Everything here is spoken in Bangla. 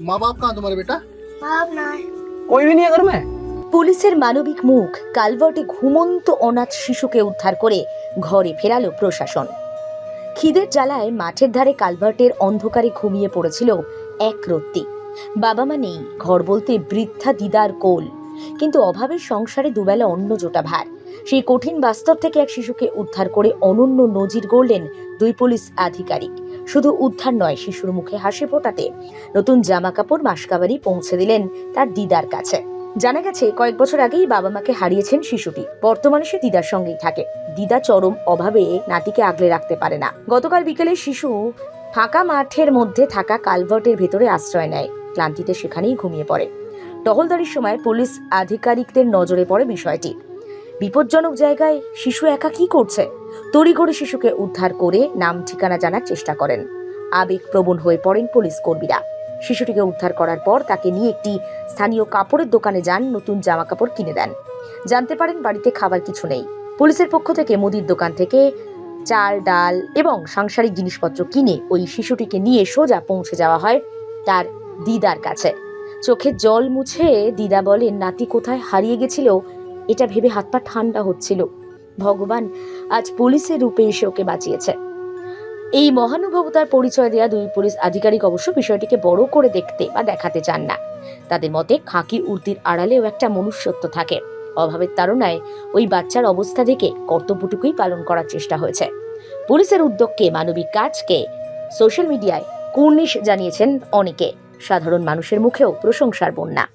माँ बाप कहाँ तुम्हारे बेटा? बाप ना है। कोई भी नहीं है घर में। পুলিশের মানবিক মুখ কালভার্টে ঘুমন্ত অনাথ শিশুকে উদ্ধার করে ঘরে ফেরালো প্রশাসন। খিদের জ্বালায় মাঠের ধারে কালভার্টের অন্ধকারে ঘুমিয়ে পড়েছিল এক রত্তি। বাবা মা নেই, ঘর বলতে বৃদ্ধা দিদার কোল, কিন্তু অভাবের সংসারে দুবেলা অন্ন জোটা ভার। সেই কঠিন বাস্তব থেকে এক শিশুকে উদ্ধার করে অনন্য নজির গড়লেন দুই পুলিশ আধিকারিক। শুধু উদ্ধার নয়, শিশুর মুখে হাসি ফোটাতে নতুন জামা কাপড় মাসকাবারি পৌঁছে দিলেন তার দিদার কাছে। জানা গেছে কয়েক বছর আগেই বাবা মাকে হারিয়েছেন শিশুটি। বর্তমানে সে দিদার সঙ্গেই থাকে। দিদা চরম অভাবে নাতিকে আগলে রাখতে পারে না। গতকাল বিকেলে শিশু ফাঁকা মাঠের মধ্যে থাকা কালভার্টের ভেতরে আশ্রয় নেয়। ক্লান্তিতে সেখানেই ঘুমিয়ে পড়ে। টহলদারির সময় পুলিশ আধিকারিকদের নজরে পড়ে বিষয়টি। বিপজ্জনক জায়গায় শিশু একা কি করছে? তড়িঘড়ি শিশুকে উদ্ধার করে নাম ঠিকানা জানার চেষ্টা করেন। আবেগপ্রবণ হয়ে পড়েন পুলিশ কর্মীরা। শিশুটিকে উদ্ধার করার পর তাকে নিয়ে একটি স্থানীয় কাপড়ের দোকানে যান, নতুন জামা কাপড় কিনে দেন। জানতে পারেন বাড়িতে খাবার কিছু নেই। পুলিশের পক্ষ থেকে মুদির দোকান থেকে চাল, ডাল এবং সাংসারিক জিনিসপত্র কিনে ওই শিশুটিকে নিয়ে সোজা পৌঁছে যাওয়া হয় তার দিদার কাছে। চোখের জল মুছে দিদা বলেন, নাতি কোথায় হারিয়ে গেছিল এটা ভেবে হাত পা ঠান্ডা হচ্ছিল। ভগবান আজ পুলিশের রূপে এসে ওকে বাঁচিয়েছে। এই মহানুভবতার পরিচয় দেওয়া দুই পুলিশ আধিকারিক অবশ্য বিষয়টিকে বড় করে দেখতে বা দেখাতে চান না। তাদের মতে খাকি উর্দির আড়ালেও একটা মনুষ্যত্ব থাকে। অভাবের তাড়নায় ওই বাচ্চার অবস্থা থেকে কর্তব্যটুকুই পালন করার চেষ্টা হয়েছে। পুলিশের উদ্যোগকে, মানবিক কাজকে সোশ্যাল মিডিয়ায় কুর্নিশ জানিয়েছেন অনেকে। সাধারণ মানুষের মুখেও প্রশংসার বন্যা।